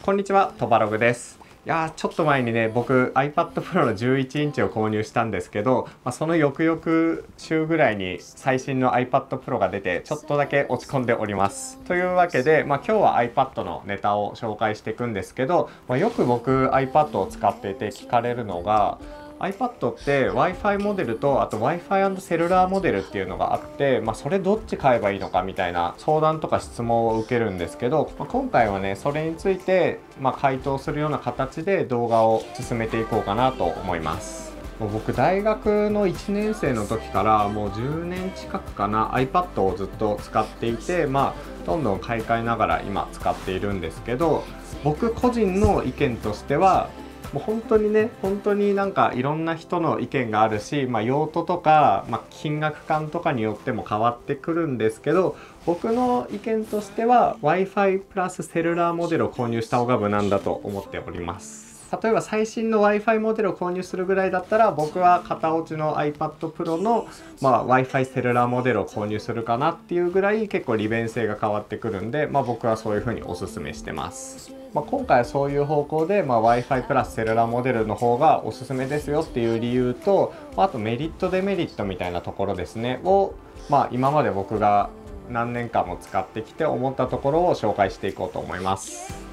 こんにちは、トバログです。ちょっと前にね、僕 iPad Pro の11インチを購入したんですけど、その翌々週ぐらいに最新の iPad Pro が出て、ちょっとだけ落ち込んでおります。というわけで、今日は iPad のネタを紹介していくんですけど、よく僕 iPad を使っていて聞かれるのが、iPad って Wi-Fi モデルとあと Wi-Fi& セルラーモデルっていうのがあって、それどっち買えばいいのかみたいな相談とか質問を受けるんですけど、今回はねそれについて回答するような形で動画を進めていこうかなと思います。僕大学の1年生の時からもう10年近くかな iPad をずっと使っていて、どんどん買い替えながら今使っているんですけど、僕個人の意見としてはもう本当になんかいろんな人の意見があるし、用途とか、金額感とかによっても変わってくるんですけど、僕の意見としては Wi-Fi プラスセルラーモデルを購入した方が無難だと思っております。例えば最新の Wi-Fi モデルを購入するぐらいだったら、僕は型落ちの iPad Pro の、Wi-Fi セルラーモデルを購入するかなっていうぐらい結構利便性が変わってくるんで、僕はそういう風におすすめしてます。今回はそういう方向で、Wi-Fi プラスセルラーモデルの方がおすすめですよっていう理由と、あとメリットデメリットみたいなところですねを、今まで僕が何年間も使ってきて思ったところを紹介していこうと思います。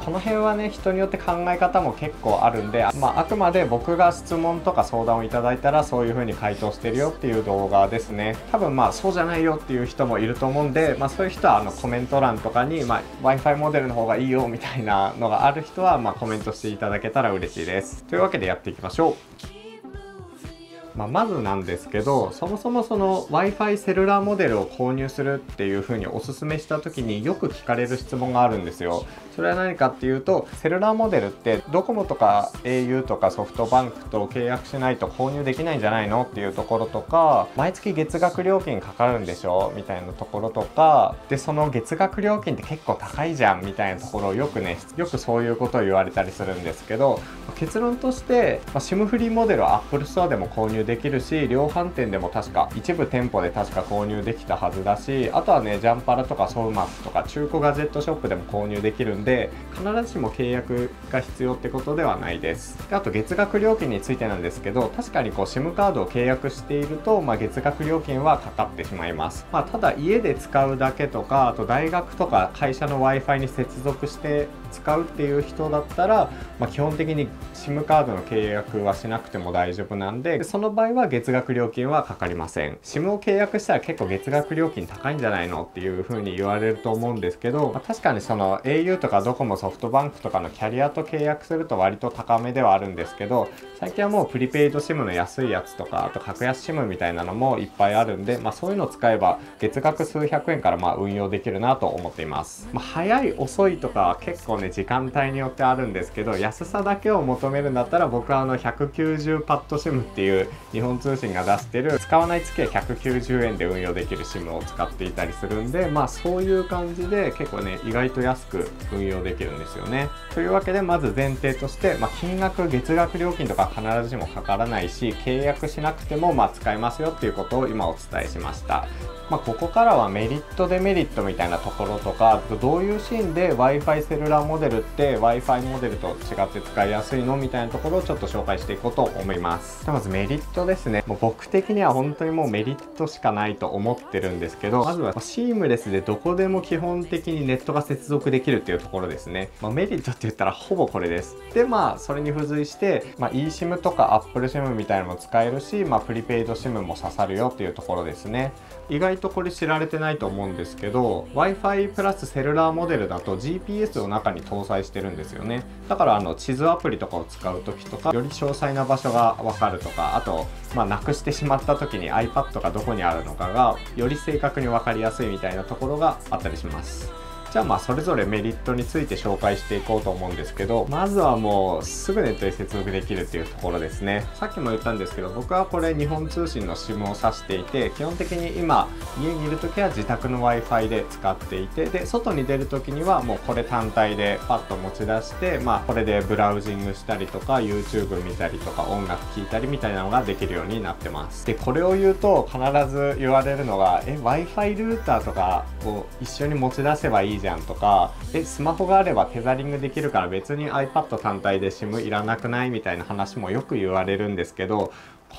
この辺はね人によって考え方も結構あるんで、あくまで僕が質問とか相談をいただいたらそういう風に回答してるよっていう動画ですね。多分そうじゃないよっていう人もいると思うんで、そういう人はコメント欄とかに、Wi-Fi モデルの方がいいよみたいなのがある人は、コメントしていただけたら嬉しいです。というわけでやっていきましょう。まずなんですけど、そもそもその Wi-Fi セルラーモデルを購入するっていう風におすすめした時によく聞かれる質問があるんですよ。それは何かっていうと、セルラーモデルってドコモとか au とかソフトバンクと契約しないと購入できないんじゃないのっていうところとか、毎月月額料金かかるんでしょみたいなところとかで、その月額料金って結構高いじゃんみたいなところをよくそういうことを言われたりするんですけど、結論として、SIM フリーモデルは Apple Store でも購入できるし、量販店でも確か一部店舗で確か購入できたはずだし、あとはねジャンパラとかソウマスとか中古ガジェットショップでも購入できるんで、必ずしも契約が必要ってことではないです。であと月額料金についてなんですけど、確かにSIM カードを契約していると、月額料金はかかってしまいます。ただ家で使うだけとか、あと大学とか会社の Wi-Fi に接続して使うっていう人だったら、基本的に SIM カードの契約はしなくても大丈夫なんで、その場合は月額料金はかかりません。 SIM を契約したら結構月額料金高いんじゃないのっていう風に言われると思うんですけど、確かにその au とかドコモソフトバンクとかのキャリアと契約すると割と高めではあるんですけど、最近はもうプリペイド SIM の安いやつとか、あと格安 SIM みたいなのもいっぱいあるんで、そういうのを使えば月額数百円から運用できるなと思っています。早い遅いとか結構ね時間帯によってあるんですけど、安さだけを求めるんだったら僕は190パッド SIM っていう日本通信が出してる使わない月は190円で運用できる SIM を使っていたりするんで、そういう感じで結構ね意外と安く運用できるんですよね。というわけでまず前提として、金額月額料金とか必ずしもかからないし、契約しなくても使えますよっていうことを今お伝えしました。ここからはメリットデメリットみたいなところとか、どういうシーンで Wi-Fi セルラーモデルって Wi-Fi モデルと違って使いやすいのみたいなところをちょっと紹介していこうと思います。まずメリットですね。僕的には本当にもうメリットしかないと思ってるんですけど、まずはシームレスでどこでも基本的にネットが接続できるっていうところですね。メリットって言ったらほぼこれです。でそれに付随して、eSIM とか Apple SIM みたいなのも使えるし、プリペイド SIM も刺さるよっていうところですね。意外とこれ知られてないと思うんですけど、 Wi-Fi プラスセルラーモデルだと GPS を中に搭載してるんですよね。だから地図アプリとかを使う時とか、より詳細な場所が分かるとか、あとなくしてしまった時に iPad がどこにあるのかがより正確に分かりやすいみたいなところがあったりします。じゃあそれぞれメリットについて紹介していこうと思うんですけど、まずはもうすぐネットに接続できるっていうところですね。さっきも言ったんですけど、僕はこれ日本通信の SIM を挿していて、基本的に今家にいる時は自宅の Wi-Fi で使っていて、で外に出る時にはもうこれ単体でパッと持ち出して、これでブラウジングしたりとか YouTube 見たりとか音楽聴いたりみたいなのができるようになってます。でこれを言うと必ず言われるのがWi-Fi ルーターとかを一緒に持ち出せばいいじゃんじゃんとか、スマホがあればテザリングできるから別に iPad 単体で SIM いらなくないみたいな話もよく言われるんですけど、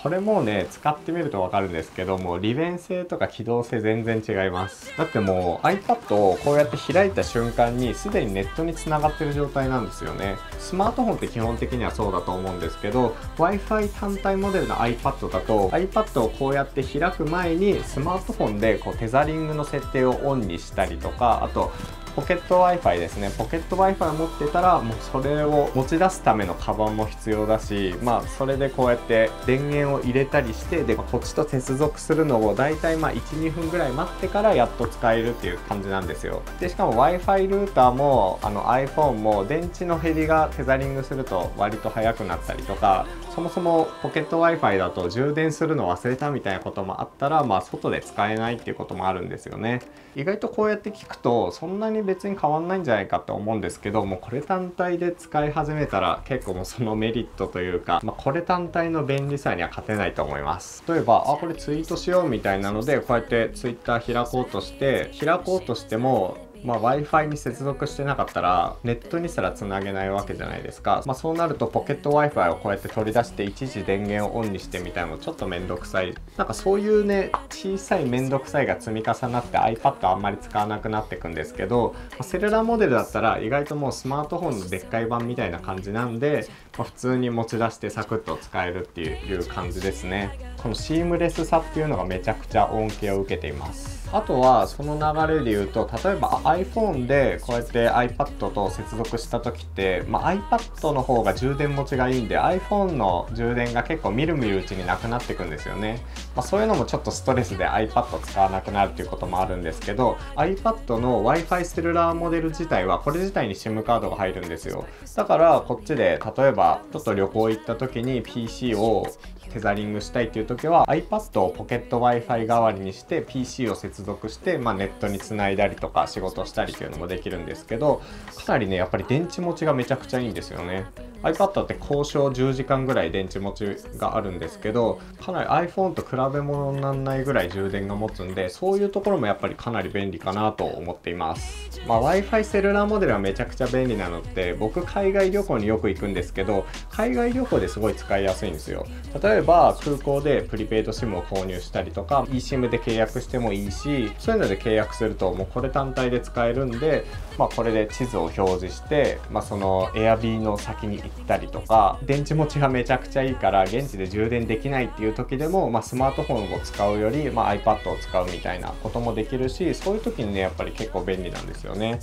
これもうね使ってみると分かるんですけども、利便性とか機動性全然違います。だってもう iPad をこうやって開いた瞬間にすでにネットにつながってる状態なんですよね。スマートフォンって基本的にはそうだと思うんですけど、 Wi-Fi 単体モデルの iPad だと iPad をこうやって開く前にスマートフォンでこうテザリングの設定をオンにしたりとか、あとポケット Wi-Fi ですね。ポケット Wi-Fi を持ってたらもうそれを持ち出すためのカバンも必要だし、それでこうやって電源を入れたりして、でこっちと接続するのをだいたい1、2分ぐらい待ってからやっと使えるっていう感じなんですよ。でしかも Wi-Fi ルーターもiPhone も電池の減りがテザリングすると割と速くなったりとか、そもそもポケット Wi-Fi だと充電するの忘れたみたいなこともあったら、外で使えないっていうこともあるんですよね。意外とこうやって聞くとそんなに別に変わんないんじゃないかって思うんですけども、これ単体で使い始めたら結構もうそのメリットというか、これ単体の便利さには勝てないと思います。例えばこれツイートしようみたいなのでこうやって Twitter 開こうとしてもWi-Fi に接続してなかったらネットにすらつなげないわけじゃないですか。そうなるとポケット Wi-Fi をこうやって取り出して一時電源をオンにしてみたいなのちょっとめんどくさい。そういうね小さいめんどくさいが積み重なって iPad あんまり使わなくなっていくんですけど、セルラーモデルだったら意外ともうスマートフォンのでっかい版みたいな感じなんで、普通に持ち出してサクッと使えるっていう感じですね。このシームレスさっていうのがめちゃくちゃ恩恵を受けています。あとはその流れで言うと、例えば iPhone でこうやって iPad と接続した時って、iPad の方が充電持ちがいいんで iPhone の充電が結構みるみるうちになくなっていくんですよね。そういうのもちょっとストレスで iPad 使わなくなるっていうこともあるんですけど、 iPad の Wi-Fi セルラーモデル自体はこれ自体に SIM カードが入るんですよ。だからこっちで例えばちょっと旅行行った時に PC をテザリングしたいっていう時は iPad をポケット Wi-Fi 代わりにして PC を接続して、ネットにつないだりとか仕事したりっていうのもできるんですけど、かなりねやっぱり電池持ちがめちゃくちゃいいんですよね。 iPad って交渉10時間ぐらい電池持ちがあるんですけど、かなり iPhone と比べ物にならないぐらい充電が持つんで、そういうところもやっぱりかなり便利かなと思っています。Wi-Fi セルラーモデルはめちゃくちゃ便利なのって、僕海外旅行によく行くんですけど、海外旅行ですごい使いやすいんですよ。例えば空港でプリペイド SIM を購入したりとか eSIM で契約してもいいし、そういうので契約するともうこれ単体で使えるんで、これで地図を表示して、その Airb の先に行ったりとか、電池持ちがめちゃくちゃいいから現地で充電できないっていう時でも、スマートフォンを使うより、iPad を使うみたいなこともできるし、そういう時にねやっぱり結構便利なんですよね。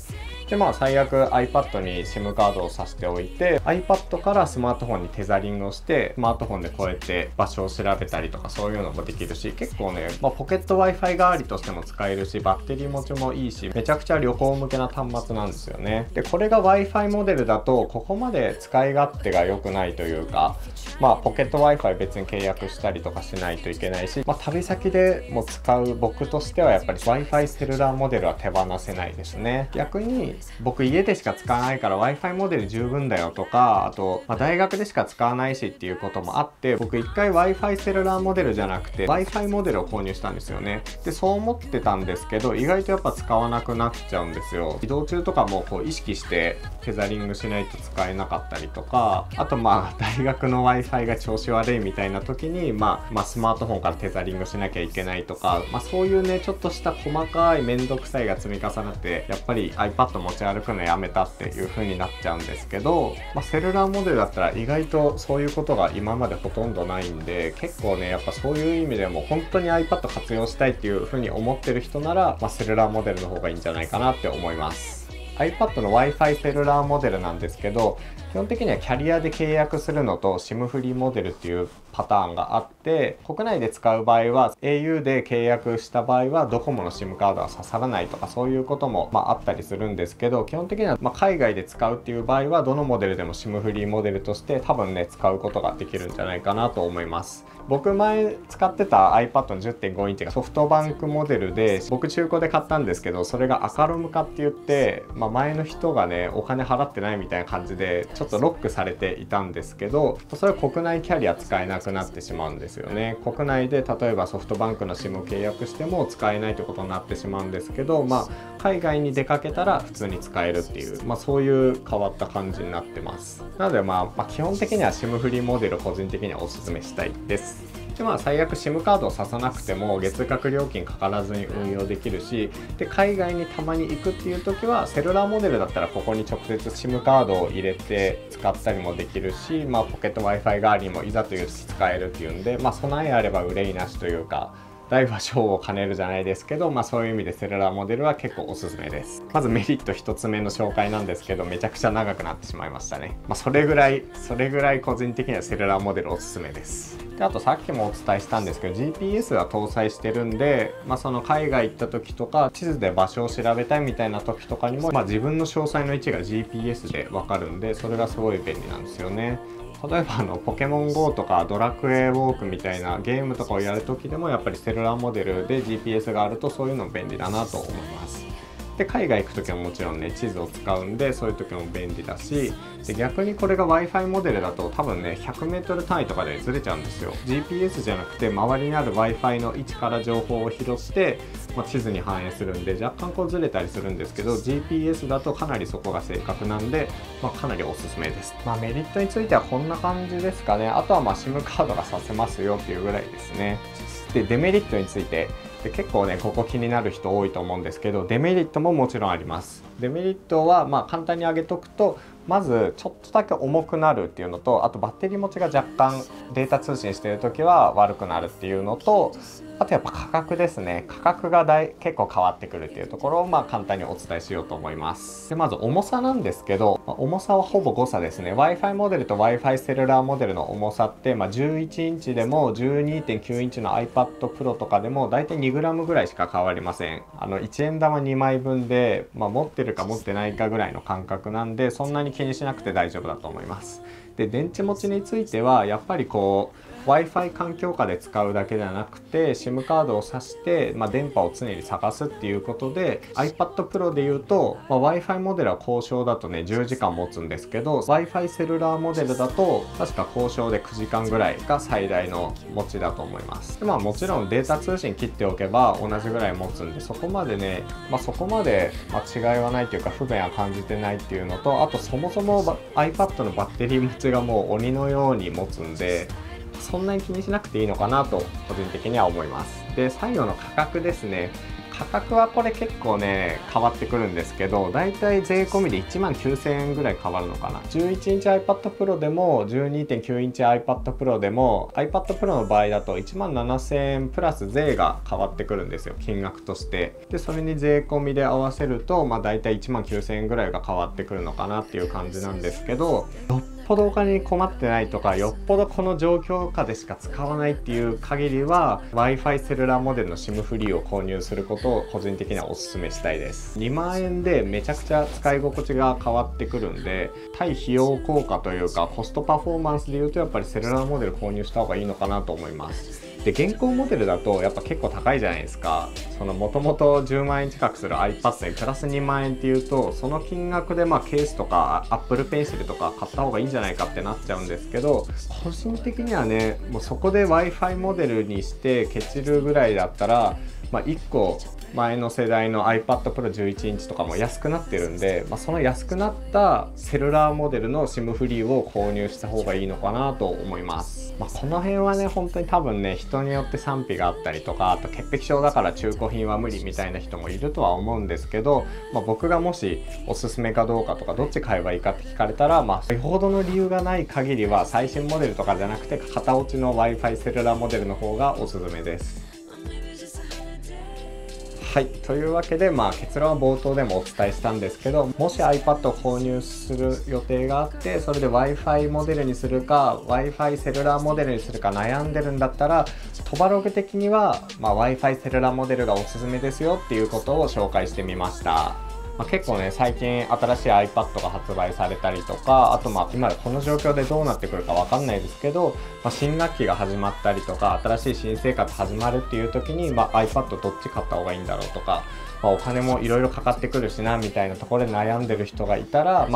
で最悪 iPad に SIM カードを挿しておいて iPad からスマートフォンにテザリングをしてスマートフォンでこうやって場所を調べたりとか、そういうのもできるし、結構ね、ポケット Wi-Fi 代わりとしても使えるし、バッテリー持ちもいいし、めちゃくちゃ旅行向けな端末なんですよね。でこれが Wi-Fi モデルだとここまで使い勝手が良くないというか、ポケット Wi-Fi 別に契約したりとかしないといけないし、旅先でも使う僕としてはやっぱり Wi-Fi セルラーモデルは手放せないですね。逆に僕家でしか使わないから Wi-Fi モデル十分だよとか、あと、大学でしか使わないしっていうこともあって、僕一回 Wi-Fi セルラーモデルじゃなくて Wi-Fi モデルを購入したんですよね。でそう思ってたんですけど、意外とやっぱ使わなくなっちゃうんですよ。移動中とかもこう意識してテザリングしないと使えなかったりとか、あと大学の Wi-Fi が調子悪いみたいな時にスマートフォンからテザリングしなきゃいけないとか、そういうねちょっとした細かいめんどくさいが積み重なってやっぱり iPad 持ち歩くのやめたっていう風になっちゃうんですけど、セルラーモデルだったら意外とそういうことが今までほとんどないんで、結構ねやっぱそういう意味でも本当に iPad 活用したいっていう風に思ってる人なら、セルラーモデルの方がいいんじゃないかなって思います。iPad の Wi-Fi セルラーモデルなんですけど、基本的にはキャリアで契約するのと SIM フリーモデルっていうパターンがあって、国内で使う場合は au で契約した場合はドコモの SIM カードは刺さらないとか、そういうこともあったりするんですけど、基本的には海外で使うっていう場合はどのモデルでも SIM フリーモデルとして多分ね使うことができるんじゃないかなと思います。僕前使ってた iPad の 10.5 インチがソフトバンクモデルで、僕中古で買ったんですけど、それがアカロム化って言って、前の人がねお金払ってないみたいな感じでちょっとロックされていたんですけど、それは国内キャリア使えなくなってしまうんですよね。国内で例えばソフトバンクの SIM を契約しても使えないということになってしまうんですけど、海外に出かけたら普通に使えるっていう、そういう変わった感じになってます。なので基本的には SIM フリーモデルを個人的にはおすすめしたいです。で最悪 SIM カードを挿さなくても月額料金かからずに運用できるし、で海外にたまに行くっていう時はセルラーモデルだったらここに直接 SIM カードを入れて使ったりもできるし、ポケット Wi-Fi 代わりにもいざという時使えるっていうんで、備えあれば憂いなしというか、大は小を兼ねるじゃないですけど、そういう意味でセルラーモデルは結構おすすめです。まずメリット1つ目の紹介なんですけど、めちゃくちゃ長くなってしまいましたね。それぐらい個人的にはセルラーモデルおすすめです。であとさっきもお伝えしたんですけど GPS は搭載してるんで、その海外行った時とか地図で場所を調べたいみたいな時とかにも、自分の詳細の位置が GPS で分かるんで、それがすごい便利なんですよね。例えばポケモン GO とかドラクエウォークみたいなゲームとかをやるときでもやっぱりセルラーモデルで GPS があるとそういうの便利だなと思います。で海外行く時はもちろんね地図を使うんでそういう時も便利だし、で逆にこれが Wi-Fi モデルだと多分ね 100m 単位とかでずれちゃうんですよ。 GPS じゃなくて周りにある Wi-Fi の位置から情報を拾って、地図に反映するんで若干ずれたりするんですけど GPS だとかなりそこが正確なんで、かなりおすすめです。メリットについてはこんな感じですかね。あとはSIM カードが挿せますよっていうぐらいですね。でデメリットについてで結構ねここ気になる人多いと思うんですけど、デメリットももちろんあります。デメリットは簡単に挙げとくと、まずちょっとだけ重くなるっていうのと、あとバッテリー持ちが若干データ通信している時は悪くなるっていうのと、あとやっぱ価格ですね。価格が結構変わってくるっていうところを簡単にお伝えしようと思います。でまず重さなんですけど、重さはほぼ誤差ですね。 Wi-Fi モデルと Wi-Fi セルラーモデルの重さって、11インチでも 12.9 インチの iPad Pro とかでもだいたい 2g ぐらいしか変わりません。1円玉2枚分で、持ってるか持ってないかぐらいの感覚なんで、そんなに気にしなくて大丈夫だと思います。で電池持ちについてはやっぱりWi-Fi 環境下で使うだけではなくて SIM カードを挿して、電波を常に探すっていうことで iPad Pro でいうと、Wi-Fi モデルは交渉だとね10時間持つんですけど Wi-Fi セルラーモデルだと確か交渉で9時間ぐらいが最大の持ちだと思います。でもちろんデータ通信切っておけば同じぐらい持つんで、そこまでね、そこまで違いはないというか不便は感じてないっていうのと、あとそもそも iPad のバッテリー持ちがもう鬼のように持つんで、そんなに気にしなくていいのかなと個人的には思います。で最後の価格ですね。価格はこれ結構ね変わってくるんですけど、だいたい税込みで19,000円ぐらい変わるのかな。11インチ iPad Pro でも 12.9 インチ iPad Pro でも iPad Pro の場合だと17,000円プラス税が変わってくるんですよ、金額として。でそれに税込みで合わせるとだいたい19,000円ぐらいが変わってくるのかなっていう感じなんですけど、よっぽどお金に困ってないとか、よっぽどこの状況下でしか使わないっていう限りは Wi-Fi セルラーモデルの SIM フリーを購入することを個人的にはおすすめしたいです。2万円でめちゃくちゃ使い心地が変わってくるんで、対費用効果というかコストパフォーマンスでいうとやっぱりセルラーモデル購入した方がいいのかなと思います。で現行モデルだとやっぱ結構高いじゃないですか。もともと10万円近くする iPad にプラス2万円っていうと、その金額でケースとか Apple Pencil とか買った方がいいんじゃないかってなっちゃうんですけど、個人的にはねもうそこで Wi-Fi モデルにしてケチるぐらいだったら、1個前の世代の iPad Pro 11インチとかも安くなってるんで、その安くなったセルラーモデルの SIM フリーを購入した方がいいのかなと思います。この辺はね本当に多分ね人によって賛否があったりとか、あと潔癖症だから中古品は無理みたいな人もいるとは思うんですけど、僕がもしおすすめかどうかとかどっち買えばいいかって聞かれたら、よほどの理由がない限りは最新モデルとかじゃなくて型落ちの Wi-Fi セルラーモデルの方がおすすめです。はい、というわけで結論は冒頭でもお伝えしたんですけど、もし iPad を購入する予定があって、それで Wi-Fi モデルにするか Wi-Fi セルラーモデルにするか悩んでるんだったら、トバログ的には、Wi-Fi セルラーモデルがおすすめですよっていうことを紹介してみました。結構ね最近新しい iPad が発売されたりとか、あと今この状況でどうなってくるかわかんないですけど、新学期が始まったりとか新しい新生活始まるっていう時に、iPad どっち買った方がいいんだろうとか、お金もいろいろかかってくるしなみたいなところで悩んでる人がいたら、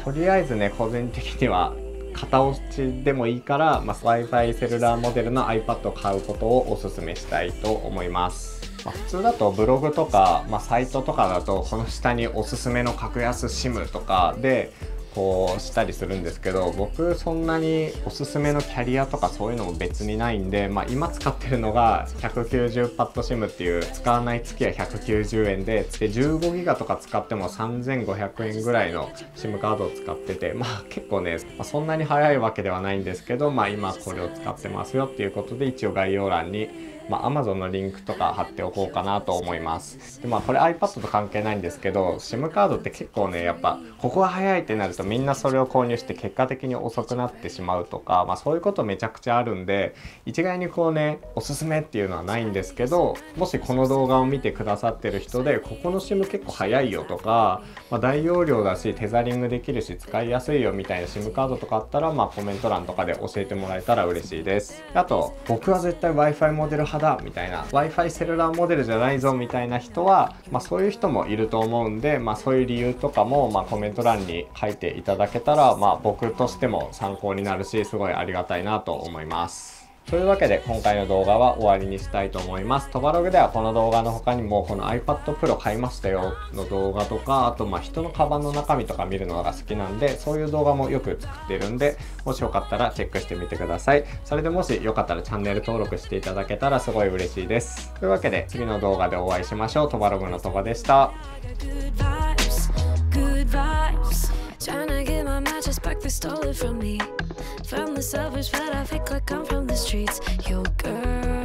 とりあえずね個人的には片落ちでもいいから、Wi-Fi セルラーモデルの iPad を買うことをお勧めしたいと思います。普通だとブログとか、サイトとかだとこの下におすすめの格安 SIM とかでこうしたりするんですけど、僕そんなにおすすめのキャリアとかそういうのも別にないんで、今使ってるのが190パッド SIM っていう使わない月は190円で15ギガとか使っても3500円ぐらいの SIM カードを使ってて、結構ね、そんなに早いわけではないんですけど、今これを使ってますよっていうことで一応概要欄にAmazon のリンクとか貼っておこうかなと思います。でこれ iPad と関係ないんですけど、 SIM カードって結構ね、やっぱここが早いってなるとみんなそれを購入して結果的に遅くなってしまうとか、そういうことめちゃくちゃあるんで、一概にこうねおすすめっていうのはないんですけど、もしこの動画を見てくださってる人でここの SIM 結構早いよとか、大容量だしテザリングできるし使いやすいよみたいな SIM カードとかあったら、コメント欄とかで教えてもらえたら嬉しいです。あと僕は絶対 Wi-Fi モデル派だみたいな、 Wi-Fi セルラーモデルじゃないぞみたいな人は、そういう人もいると思うんで、そういう理由とかも、コメント欄に書いていただけたら、僕としても参考になるし、すごいありがたいなと思います。というわけで今回の動画は終わりにしたいと思います。トバログではこの動画の他にもこの iPad Pro 買いましたよの動画とか、あと人のカバンの中身とか見るのが好きなんで、そういう動画もよく作ってるんで、もしよかったらチェックしてみてください。それでもしよかったらチャンネル登録していただけたらすごい嬉しいです。というわけで次の動画でお会いしましょう。トバログのトバでした。Trying to get my matches back, they stole it from me. Found the selfish, but I fake like I'm from the streets. Yo, girl.